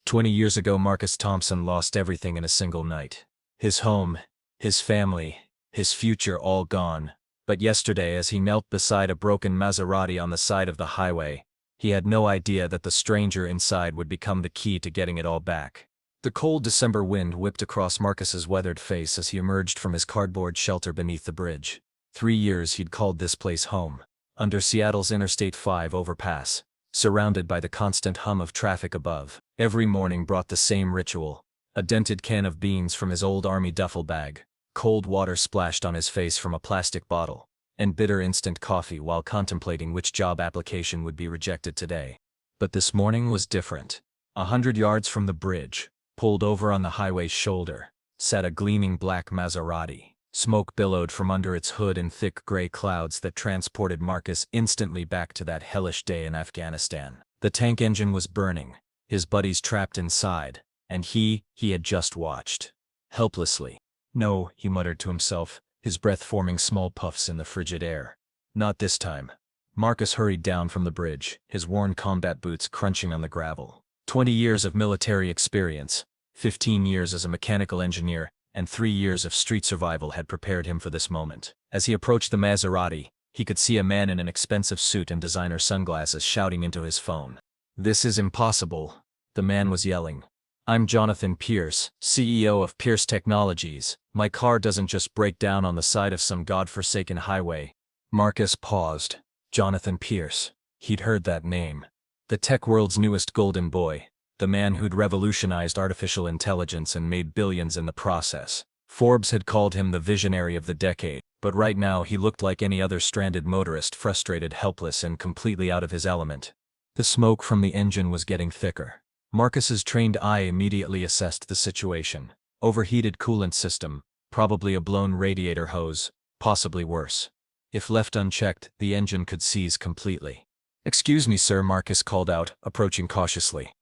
20 years ago, Marcus Thompson lost everything in a single night. His home, his family, his future all gone. But yesterday, as he knelt beside a broken Maserati on the side of the highway, he had no idea that the stranger inside would become the key to getting it all back. The cold December wind whipped across Marcus's weathered face as he emerged from his cardboard shelter beneath the bridge. 3 years he'd called this place home, under Seattle's Interstate 5 overpass, surrounded by the constant hum of traffic above. Every morning brought the same ritual: a dented can of beans from his old army duffel bag, cold water splashed on his face from a plastic bottle, and bitter instant coffee while contemplating which job application would be rejected today. But this morning was different. 100 yards from the bridge, pulled over on the highway's shoulder, sat a gleaming black Maserati. Smoke billowed from under its hood in thick gray clouds that transported Marcus instantly back to that hellish day in Afghanistan. The tank engine was burning, his buddies trapped inside, and he had just watched. Helplessly. No, he muttered to himself, his breath forming small puffs in the frigid air. Not this time. Marcus hurried down from the bridge, his worn combat boots crunching on the gravel. 20 years of military experience, 15 years as a mechanical engineer, and 3 years of street survival had prepared him for this moment. As he approached the Maserati, he could see a man in an expensive suit and designer sunglasses shouting into his phone. "This is impossible," the man was yelling. "I'm Jonathan Pierce, CEO of Pierce Technologies. My car doesn't just break down on the side of some godforsaken highway." Marcus paused. Jonathan Pierce. He'd heard that name. The tech world's newest golden boy. The man who'd revolutionized artificial intelligence and made billions in the process. Forbes had called him the visionary of the decade, but right now he looked like any other stranded motorist, frustrated, helpless, and completely out of his element. The smoke from the engine was getting thicker. Marcus's trained eye immediately assessed the situation. Overheated coolant system, probably a blown radiator hose, possibly worse. If left unchecked, the engine could seize completely. "Excuse me, sir," Marcus called out, approaching cautiously.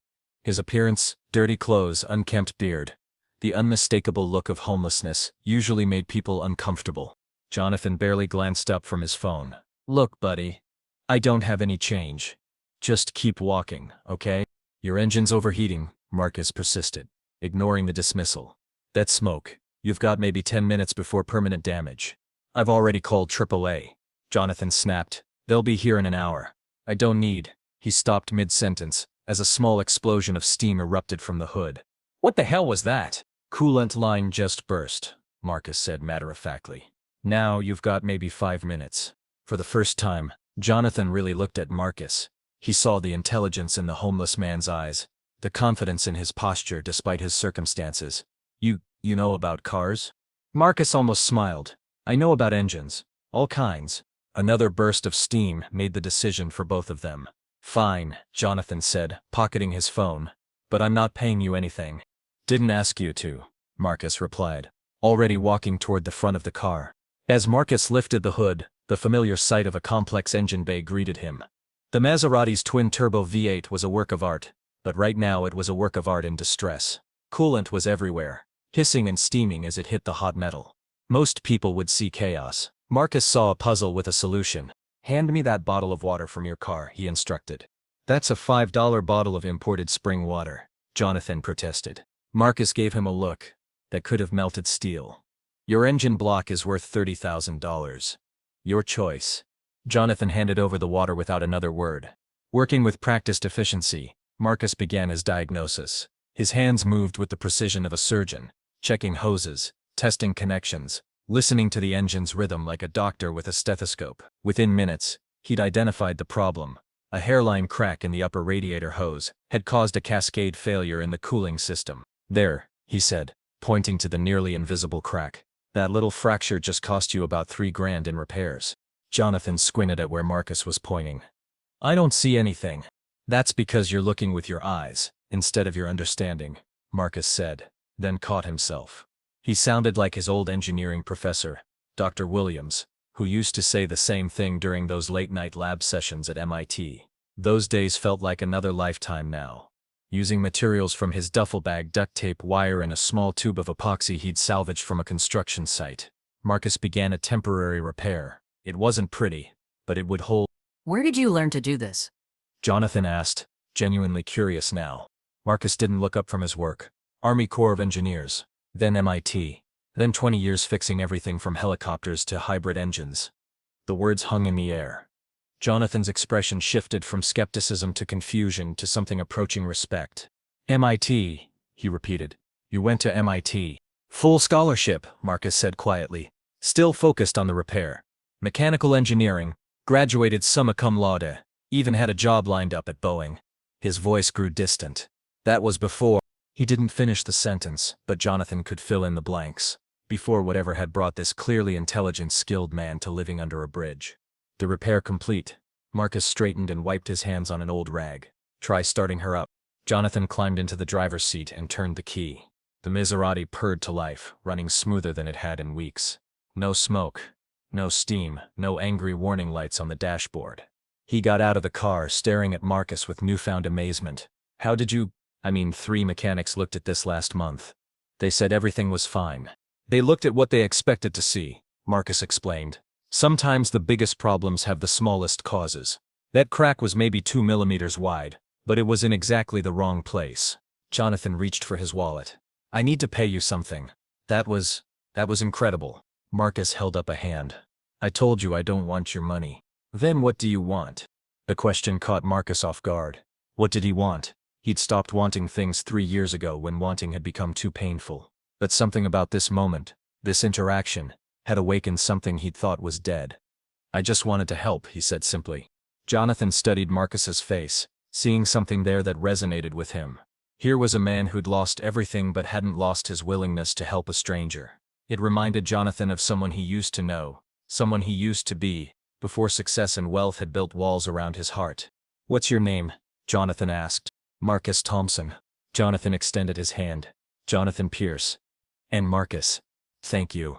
His appearance, dirty clothes, unkempt beard, the unmistakable look of homelessness, usually made people uncomfortable. Jonathan barely glanced up from his phone. "Look, buddy, I don't have any change. Just keep walking, okay?" "Your engine's overheating," Marcus persisted, ignoring the dismissal. "That's smoke. You've got maybe 10 minutes before permanent damage." "I've already called AAA. Jonathan snapped. "They'll be here in an hour." "I don't need." He stopped mid-sentence, as a small explosion of steam erupted from the hood. "What the hell was that?" "Coolant line just burst," Marcus said matter-of-factly. "Now you've got maybe 5 minutes." For the first time, Jonathan really looked at Marcus. He saw the intelligence in the homeless man's eyes, the confidence in his posture despite his circumstances. You know about cars?" Marcus almost smiled. "I know about engines. All kinds." Another burst of steam made the decision for both of them. "Fine," Jonathan said, pocketing his phone. "But I'm not paying you anything." "Didn't ask you to," Marcus replied, already walking toward the front of the car. As Marcus lifted the hood, the familiar sight of a complex engine bay greeted him. The Maserati's twin-turbo V8 was a work of art, but right now it was a work of art in distress. Coolant was everywhere, hissing and steaming as it hit the hot metal. Most people would see chaos. Marcus saw a puzzle with a solution. "Hand me that bottle of water from your car," he instructed. "That's a $5 bottle of imported spring water," Jonathan protested. Marcus gave him a look that could have melted steel. "Your engine block is worth $30,000. Your choice." Jonathan handed over the water without another word. Working with practiced efficiency, Marcus began his diagnosis. His hands moved with the precision of a surgeon, checking hoses, testing connections, listening to the engine's rhythm like a doctor with a stethoscope. Within minutes, he'd identified the problem. A hairline crack in the upper radiator hose had caused a cascade failure in the cooling system. "There," he said, pointing to the nearly invisible crack. "That little fracture just cost you about $3,000 in repairs." Jonathan squinted at where Marcus was pointing. "I don't see anything." "That's because you're looking with your eyes, instead of your understanding," Marcus said, then caught himself. He sounded like his old engineering professor, Dr. Williams, who used to say the same thing during those late-night lab sessions at MIT. Those days felt like another lifetime now. Using materials from his duffel bag, duct tape, wire, and a small tube of epoxy he'd salvaged from a construction site, Marcus began a temporary repair. It wasn't pretty, but it would hold. "Where did you learn to do this?" Jonathan asked, genuinely curious now. Marcus didn't look up from his work. Army Corps of Engineers, then MIT, then 20 years fixing everything from helicopters to hybrid engines. The words hung in the air. Jonathan's expression shifted from skepticism to confusion to something approaching respect. MIT, he repeated. You went to MIT. Full scholarship, Marcus said quietly, still focused on the repair. Mechanical engineering, graduated summa cum laude, even had a job lined up at Boeing. His voice grew distant. That was before. He didn't finish the sentence, but Jonathan could fill in the blanks. Before whatever had brought this clearly intelligent, skilled man to living under a bridge. The repair complete. Marcus straightened and wiped his hands on an old rag. Try starting her up. Jonathan climbed into the driver's seat and turned the key. The Maserati purred to life, running smoother than it had in weeks. No smoke. No steam, no angry warning lights on the dashboard. He got out of the car, staring at Marcus with newfound amazement. How did you... 3 mechanics looked at this last month. They said everything was fine. They looked at what they expected to see, Marcus explained. Sometimes the biggest problems have the smallest causes. That crack was maybe 2 millimeters wide, but it was in exactly the wrong place. Jonathan reached for his wallet. I need to pay you something. That was incredible. Marcus held up a hand. I told you I don't want your money. Then what do you want? The question caught Marcus off guard. What did he want? He'd stopped wanting things 3 years ago when wanting had become too painful. But something about this moment, this interaction, had awakened something he'd thought was dead. I just wanted to help, he said simply. Jonathan studied Marcus's face, seeing something there that resonated with him. Here was a man who'd lost everything but hadn't lost his willingness to help a stranger. It reminded Jonathan of someone he used to know, someone he used to be, before success and wealth had built walls around his heart. What's your name? Jonathan asked. Marcus Thompson. Jonathan extended his hand. Jonathan Pierce. And Marcus. Thank you.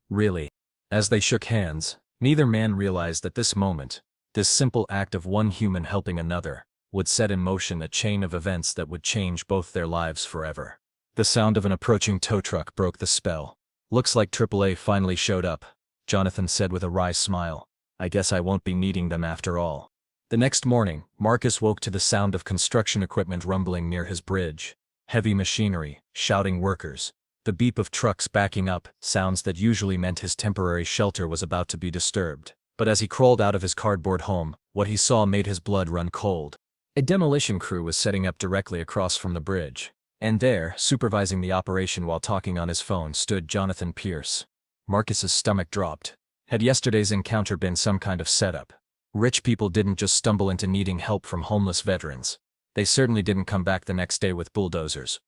Really. As they shook hands, neither man realized that this moment, this simple act of one human helping another, would set in motion a chain of events that would change both their lives forever. The sound of an approaching tow truck broke the spell. Looks like AAA finally showed up, Jonathan said with a wry smile. I guess I won't be needing them after all. The next morning, Marcus woke to the sound of construction equipment rumbling near his bridge. Heavy machinery, shouting workers, the beep of trucks backing up, sounds that usually meant his temporary shelter was about to be disturbed. But as he crawled out of his cardboard home, what he saw made his blood run cold. A demolition crew was setting up directly across from the bridge. And there, supervising the operation while talking on his phone, stood Jonathan Pierce. Marcus's stomach dropped. Had yesterday's encounter been some kind of setup? Rich people didn't just stumble into needing help from homeless veterans. They certainly didn't come back the next day with bulldozers.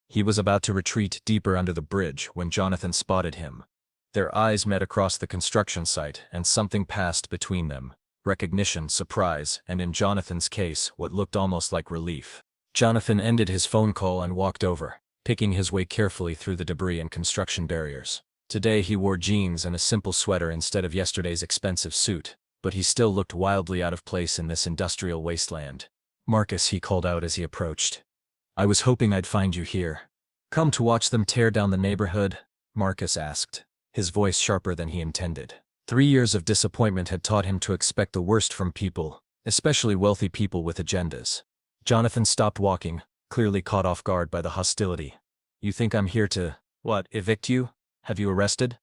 He was about to retreat deeper under the bridge when Jonathan spotted him. Their eyes met across the construction site, and something passed between them. Recognition, surprise, and in Jonathan's case, what looked almost like relief. Jonathan ended his phone call and walked over, picking his way carefully through the debris and construction barriers. Today he wore jeans and a simple sweater instead of yesterday's expensive suit, but he still looked wildly out of place in this industrial wasteland. Marcus, he called out as he approached. I was hoping I'd find you here. Come to watch them tear down the neighborhood? Marcus asked, his voice sharper than he intended. 3 years of disappointment had taught him to expect the worst from people, especially wealthy people with agendas. Jonathan stopped walking, clearly caught off guard by the hostility. You think I'm here to, evict you? Have you arrested?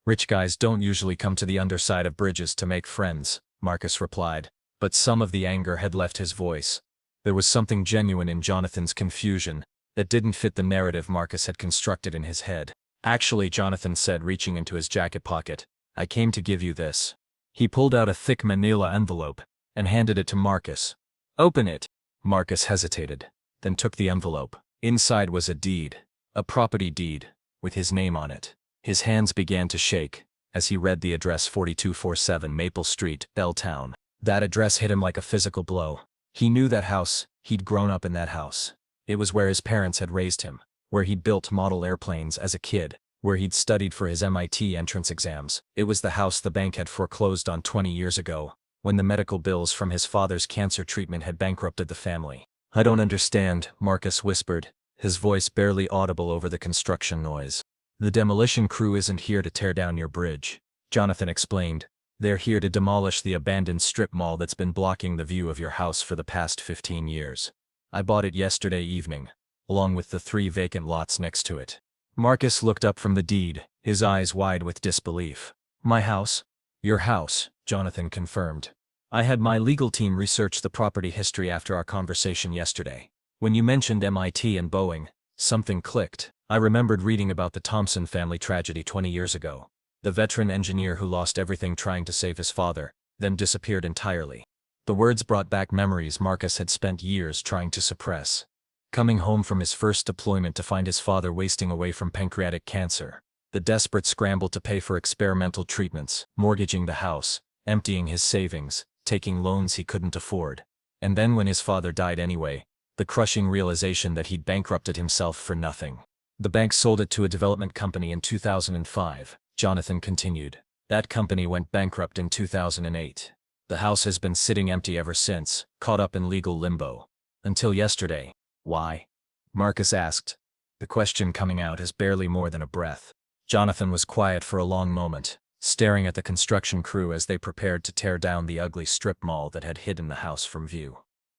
Rich guys don't usually come to the underside of bridges to make friends, Marcus replied, but some of the anger had left his voice. There was something genuine in Jonathan's confusion that didn't fit the narrative Marcus had constructed in his head. Actually, Jonathan said, reaching into his jacket pocket, I came to give you this. He pulled out a thick manila envelope and handed it to Marcus. Open it. Marcus hesitated, then took the envelope. Inside was a deed, a property deed, with his name on it. His hands began to shake as he read the address 4247 Maple Street, Belltown. That address hit him like a physical blow. He knew that house, he'd grown up in that house. It was where his parents had raised him, where he'd built model airplanes as a kid, where he'd studied for his MIT entrance exams. It was the house the bank had foreclosed on 20 years ago, when the medical bills from his father's cancer treatment had bankrupted the family. I don't understand, Marcus whispered, his voice barely audible over the construction noise. The demolition crew isn't here to tear down your bridge, Jonathan explained. They're here to demolish the abandoned strip mall that's been blocking the view of your house for the past 15 years. I bought it yesterday evening. along with the 3 vacant lots next to it. Marcus looked up from the deed, his eyes wide with disbelief. My house? Your house, Jonathan confirmed. I had my legal team research the property history after our conversation yesterday. When you mentioned MIT and Boeing, something clicked. I remembered reading about the Thompson family tragedy 20 years ago. The veteran engineer who lost everything trying to save his father, then disappeared entirely. The words brought back memories Marcus had spent years trying to suppress. Coming home from his first deployment to find his father wasting away from pancreatic cancer. The desperate scramble to pay for experimental treatments, mortgaging the house, emptying his savings, taking loans he couldn't afford. And then when his father died anyway, the crushing realization that he'd bankrupted himself for nothing. The bank sold it to a development company in 2005, Jonathan continued. That company went bankrupt in 2008. The house has been sitting empty ever since, caught up in legal limbo. Until yesterday. Why? Marcus asked. The question coming out as barely more than a breath. Jonathan was quiet for a long moment, staring at the construction crew as they prepared to tear down the ugly strip mall that had hidden the house from view.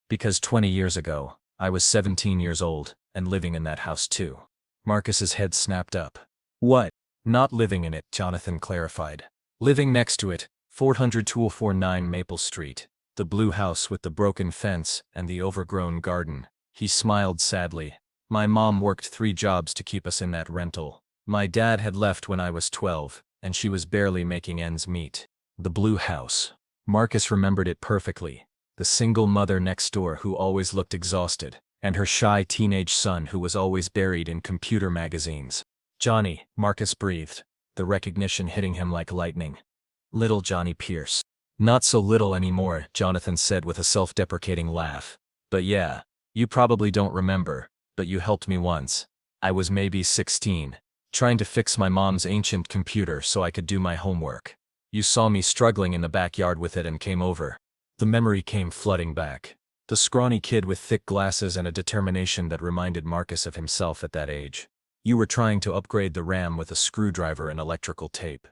Because 20 years ago, I was 17 years old, and living in that house too. Marcus's head snapped up. What? Not living in it, Jonathan clarified. Living next to it, 400-249 Maple Street, the blue house with the broken fence and the overgrown garden. He smiled sadly. My mom worked 3 jobs to keep us in that rental. My dad had left when I was 12, and she was barely making ends meet. The blue house. Marcus remembered it perfectly. The single mother next door who always looked exhausted, and her shy teenage son who was always buried in computer magazines. Johnny, Marcus breathed, the recognition hitting him like lightning. Little Johnny Pierce. Not so little anymore, Jonathan said with a self-deprecating laugh. But yeah, you probably don't remember, but you helped me once. I was maybe 16, trying to fix my mom's ancient computer so I could do my homework. You saw me struggling in the backyard with it and came over. The memory came flooding back. The scrawny kid with thick glasses and a determination that reminded Marcus of himself at that age. You were trying to upgrade the RAM with a screwdriver and electrical tape.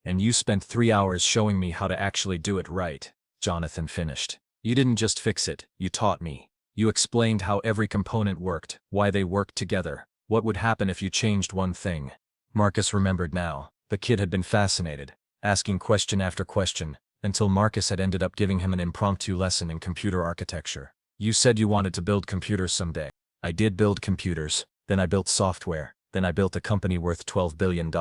And you spent 3 hours showing me how to actually do it right, Jonathan finished. You didn't just fix it, you taught me. You explained how every component worked, why they worked together, what would happen if you changed one thing. Marcus remembered now. The kid had been fascinated, asking question after question, until Marcus had ended up giving him an impromptu lesson in computer architecture. You said you wanted to build computers someday. I did build computers, then I built software, then I built a company worth $12 billion.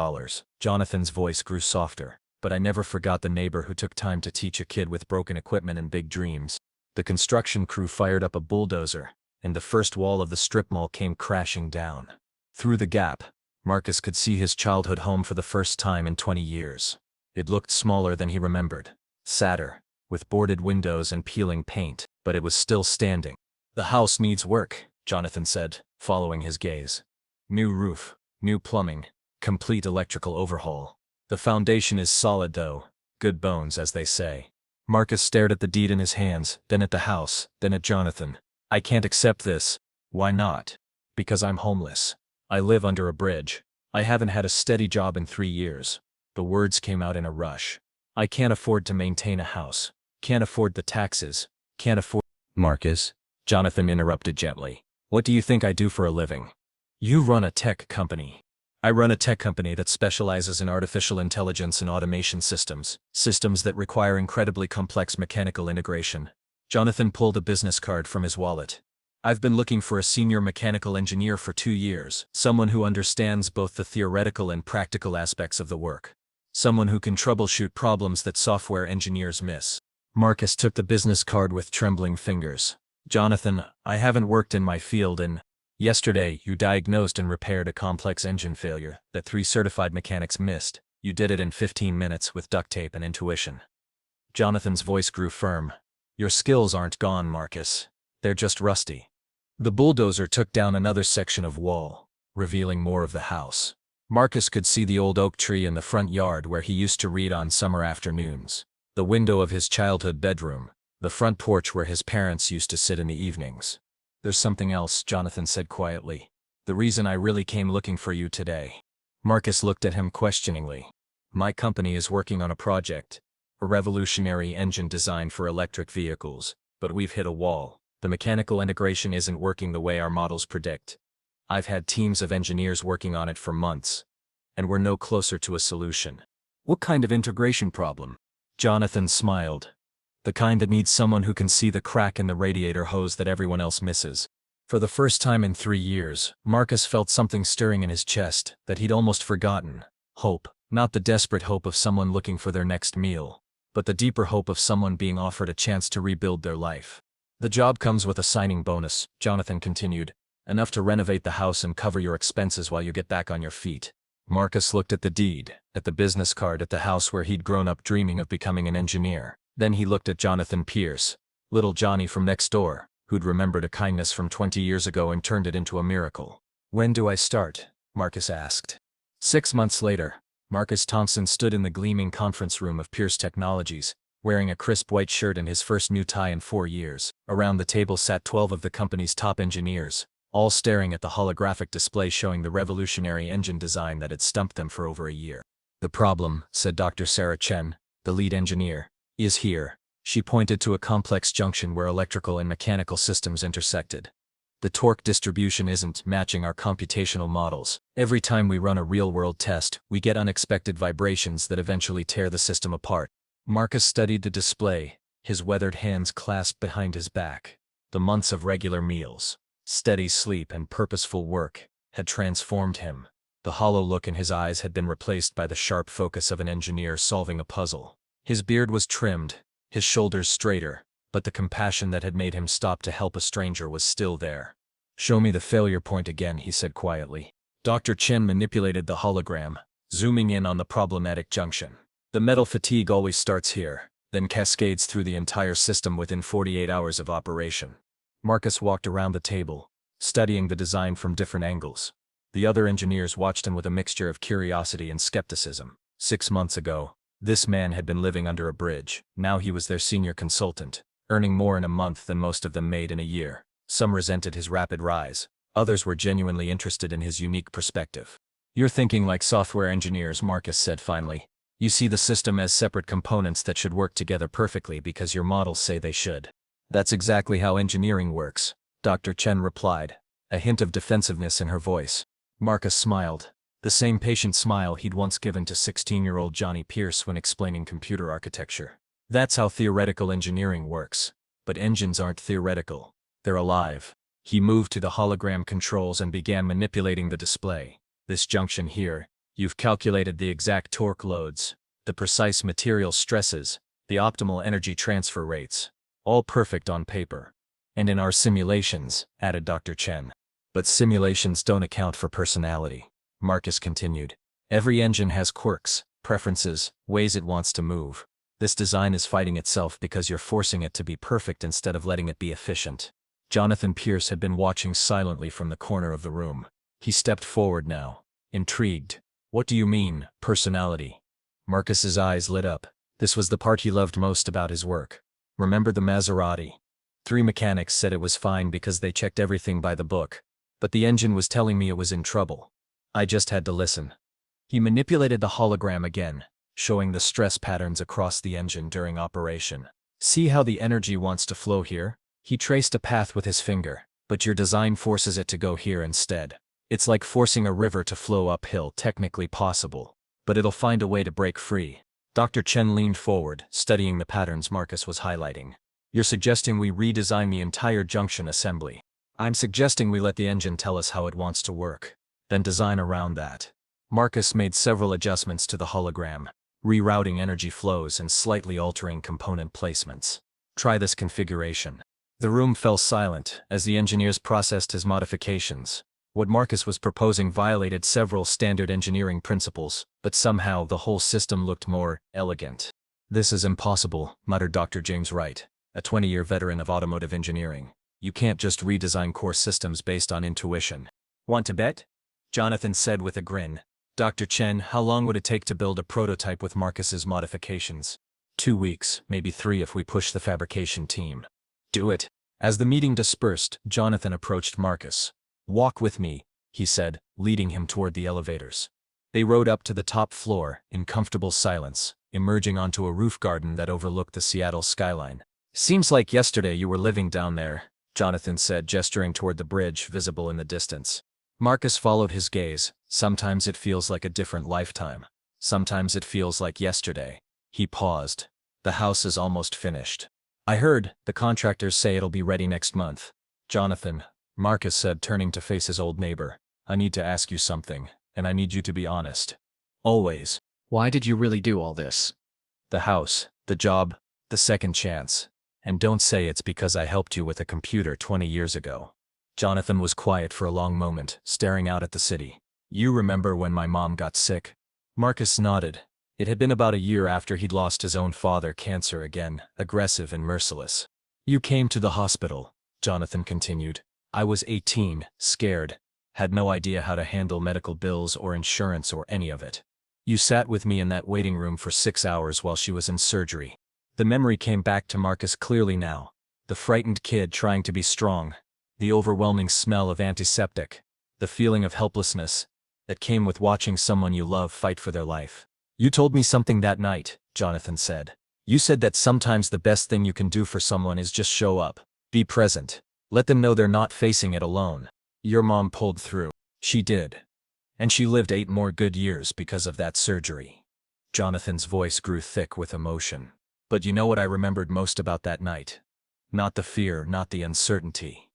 Jonathan's voice grew softer, but I never forgot the neighbor who took time to teach a kid with broken equipment and big dreams. The construction crew fired up a bulldozer, and the first wall of the strip mall came crashing down. Through the gap, Marcus could see his childhood home for the first time in 20 years. It looked smaller than he remembered. Sadder, with boarded windows and peeling paint, but it was still standing. The house needs work, Jonathan said, following his gaze. New roof, new plumbing, complete electrical overhaul. The foundation is solid though, good bones as they say. Marcus stared at the deed in his hands, then at the house, then at Jonathan. I can't accept this. Why not? Because I'm homeless. I live under a bridge. I haven't had a steady job in 3 years. The words came out in a rush. I can't afford to maintain a house. Can't afford the taxes. Can't afford— Marcus, Jonathan interrupted gently. What do you think I do for a living? You run a tech company. I run a tech company that specializes in artificial intelligence and automation systems, systems that require incredibly complex mechanical integration. Jonathan pulled a business card from his wallet. I've been looking for a senior mechanical engineer for 2 years, someone who understands both the theoretical and practical aspects of the work. Someone who can troubleshoot problems that software engineers miss. Marcus took the business card with trembling fingers. Jonathan, I haven't worked in my field in— Yesterday, you diagnosed and repaired a complex engine failure that 3 certified mechanics missed. You did it in 15 minutes with duct tape and intuition. Jonathan's voice grew firm. Your skills aren't gone, Marcus. They're just rusty. The bulldozer took down another section of wall, revealing more of the house. Marcus could see the old oak tree in the front yard where he used to read on summer afternoons, the window of his childhood bedroom, the front porch where his parents used to sit in the evenings. There's something else, Jonathan said quietly. The reason I really came looking for you today. Marcus looked at him questioningly. My company is working on a project, a revolutionary engine design for electric vehicles, but we've hit a wall. The mechanical integration isn't working the way our models predict. I've had teams of engineers working on it for months, and we're no closer to a solution. What kind of integration problem? Jonathan smiled. The kind that needs someone who can see the crack in the radiator hose that everyone else misses. For the first time in 3 years, Marcus felt something stirring in his chest that he'd almost forgotten. Hope. Not the desperate hope of someone looking for their next meal, but the deeper hope of someone being offered a chance to rebuild their life. The job comes with a signing bonus, Jonathan continued, enough to renovate the house and cover your expenses while you get back on your feet. Marcus looked at the deed, at the business card, at the house where he'd grown up dreaming of becoming an engineer. Then he looked at Jonathan Pierce, little Johnny from next door, who'd remembered a kindness from 20 years ago and turned it into a miracle. When do I start? Marcus asked. 6 months later, Marcus Thompson stood in the gleaming conference room of Pierce Technologies, wearing a crisp white shirt and his first new tie in 4 years. Around the table sat 12 of the company's top engineers, all staring at the holographic display showing the revolutionary engine design that had stumped them for over a year. The problem, said Dr. Sarah Chen, the lead engineer, is here. She pointed to a complex junction where electrical and mechanical systems intersected. The torque distribution isn't matching our computational models. Every time we run a real-world test, we get unexpected vibrations that eventually tear the system apart. Marcus studied the display, his weathered hands clasped behind his back. The months of regular meals, steady sleep, and purposeful work had transformed him. The hollow look in his eyes had been replaced by the sharp focus of an engineer solving a puzzle. His beard was trimmed, his shoulders straighter, but the compassion that had made him stop to help a stranger was still there. Show me the failure point again, he said quietly. Dr. Chen manipulated the hologram, zooming in on the problematic junction. The metal fatigue always starts here, then cascades through the entire system within 48 hours of operation. Marcus walked around the table, studying the design from different angles. The other engineers watched him with a mixture of curiosity and skepticism. 6 months ago, this man had been living under a bridge. Now he was their senior consultant, earning more in a month than most of them made in a year. Some resented his rapid rise. Others were genuinely interested in his unique perspective. You're thinking like software engineers, Marcus said finally. You see the system as separate components that should work together perfectly because your models say they should. That's exactly how engineering works, Dr. Chen replied, a hint of defensiveness in her voice. Marcus smiled, the same patient smile he'd once given to 16-year-old Johnny Pierce when explaining computer architecture. That's how theoretical engineering works. But engines aren't theoretical. They're alive. He moved to the hologram controls and began manipulating the display. This junction here, you've calculated the exact torque loads, the precise material stresses, the optimal energy transfer rates. All perfect on paper. And in our simulations, added Dr. Chen. But simulations don't account for personality, Marcus continued. Every engine has quirks, preferences, ways it wants to move. This design is fighting itself because you're forcing it to be perfect instead of letting it be efficient. Jonathan Pierce had been watching silently from the corner of the room. He stepped forward now, intrigued. What do you mean, personality? Marcus's eyes lit up. This was the part he loved most about his work. Remember the Maserati? 3 mechanics said it was fine because they checked everything by the book. But the engine was telling me it was in trouble. I just had to listen. He manipulated the hologram again, showing the stress patterns across the engine during operation. See how the energy wants to flow here? He traced a path with his finger, but your design forces it to go here instead. It's like forcing a river to flow uphill, technically possible, but it'll find a way to break free. Dr. Chen leaned forward, studying the patterns Marcus was highlighting. You're suggesting we redesign the entire junction assembly. I'm suggesting we let the engine tell us how it wants to work, then design around that. Marcus made several adjustments to the hologram, rerouting energy flows and slightly altering component placements. Try this configuration. The room fell silent as the engineers processed his modifications. What Marcus was proposing violated several standard engineering principles, but somehow the whole system looked more elegant. This is impossible, muttered Dr. James Wright, a 20-year veteran of automotive engineering. You can't just redesign core systems based on intuition. Want to bet? Jonathan said with a grin. Dr. Chen, how long would it take to build a prototype with Marcus's modifications? 2 weeks, maybe 3 if we push the fabrication team. Do it. As the meeting dispersed, Jonathan approached Marcus. Walk with me, he said, leading him toward the elevators. They rode up to the top floor, in comfortable silence, emerging onto a roof garden that overlooked the Seattle skyline. Seems like yesterday you were living down there, Jonathan said, gesturing toward the bridge visible in the distance. Marcus followed his gaze. Sometimes it feels like a different lifetime. Sometimes it feels like yesterday. He paused. The house is almost finished. I heard the contractors say it'll be ready next month. Jonathan, Marcus said, turning to face his old neighbor, I need to ask you something, and I need you to be honest. Always. Why did you really do all this? The house, the job, the second chance. And don't say it's because I helped you with a computer 20 years ago. Jonathan was quiet for a long moment, staring out at the city. You remember when my mom got sick? Marcus nodded. It had been about a year after he'd lost his own father, cancer again, aggressive and merciless. You came to the hospital, Jonathan continued. I was 18, scared, had no idea how to handle medical bills or insurance or any of it. You sat with me in that waiting room for 6 hours while she was in surgery. The memory came back to Marcus clearly now. The frightened kid trying to be strong. The overwhelming smell of antiseptic. The feeling of helplessness that came with watching someone you love fight for their life. You told me something that night, Jonathan said. You said that sometimes the best thing you can do for someone is just show up. Be present. Let them know they're not facing it alone. Your mom pulled through. She did. And she lived 8 more good years because of that surgery. Jonathan's voice grew thick with emotion. But you know what I remembered most about that night? Not the fear, not the uncertainty.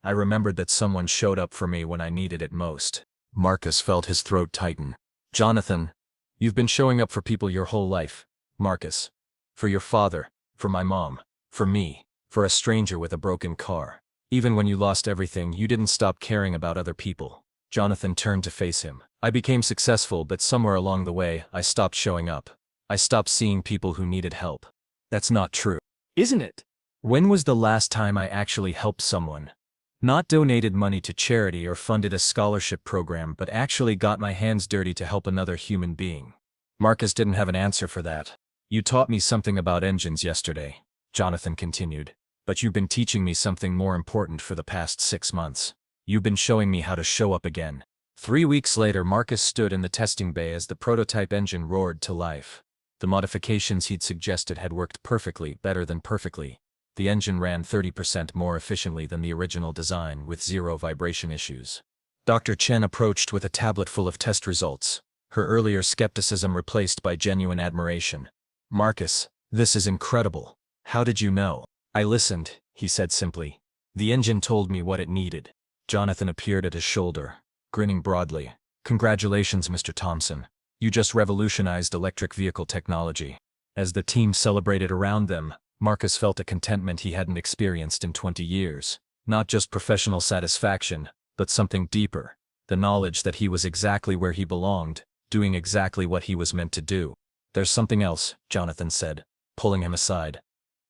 I remembered that someone showed up for me when I needed it most. Marcus felt his throat tighten. Jonathan, you've been showing up for people your whole life. Marcus. For your father, for my mom, for me, for a stranger with a broken car. Even when you lost everything, you didn't stop caring about other people. Jonathan turned to face him. I became successful, but somewhere along the way, I stopped showing up. I stopped seeing people who needed help. That's not true. Isn't it? When was the last time I actually helped someone? Not donated money to charity or funded a scholarship program, but actually got my hands dirty to help another human being. Marcus didn't have an answer for that. You taught me something about engines yesterday, Jonathan continued. But you've been teaching me something more important for the past 6 months. You've been showing me how to show up again. 3 weeks later, Marcus stood in the testing bay as the prototype engine roared to life. The modifications he'd suggested had worked perfectly, better than perfectly. The engine ran 30% more efficiently than the original design, with 0 vibration issues. Dr. Chen approached with a tablet full of test results, her earlier skepticism replaced by genuine admiration. Marcus, this is incredible. How did you know? I listened, he said simply. The engine told me what it needed. Jonathan appeared at his shoulder, grinning broadly. Congratulations, Mr. Thompson. You just revolutionized electric vehicle technology. As the team celebrated around them, Marcus felt a contentment he hadn't experienced in 20 years. Not just professional satisfaction, but something deeper. The knowledge that he was exactly where he belonged, doing exactly what he was meant to do. There's something else, Jonathan said, pulling him aside.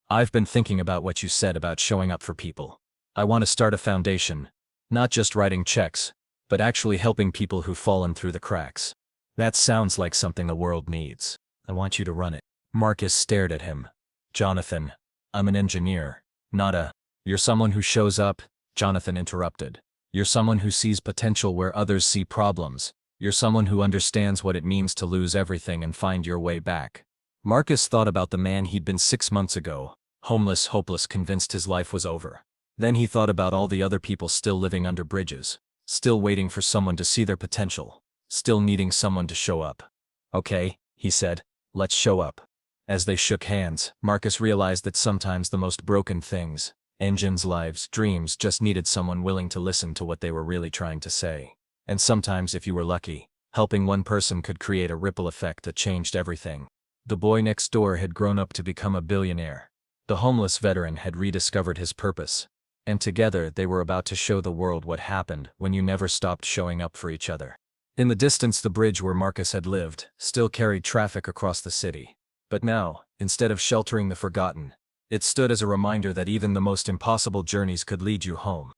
I've been thinking about what you said about showing up for people. I want to start a foundation. Not just writing checks, but actually helping people who've fallen through the cracks. That sounds like something the world needs. I want you to run it. Marcus stared at him. Jonathan, I'm an engineer, not a... You're someone who shows up, Jonathan interrupted. You're someone who sees potential where others see problems. You're someone who understands what it means to lose everything and find your way back. Marcus thought about the man he'd been 6 months ago, homeless, hopeless, convinced his life was over. Then he thought about all the other people still living under bridges, still waiting for someone to see their potential, still needing someone to show up. Okay, he said, let's show up. As they shook hands, Marcus realized that sometimes the most broken things, engines, lives, dreams, just needed someone willing to listen to what they were really trying to say. And sometimes, if you were lucky, helping one person could create a ripple effect that changed everything. The boy next door had grown up to become a billionaire. The homeless veteran had rediscovered his purpose. And together they were about to show the world what happened when you never stopped showing up for each other. In the distance, the bridge where Marcus had lived still carried traffic across the city. But now, instead of sheltering the forgotten, it stood as a reminder that even the most impossible journeys could lead you home.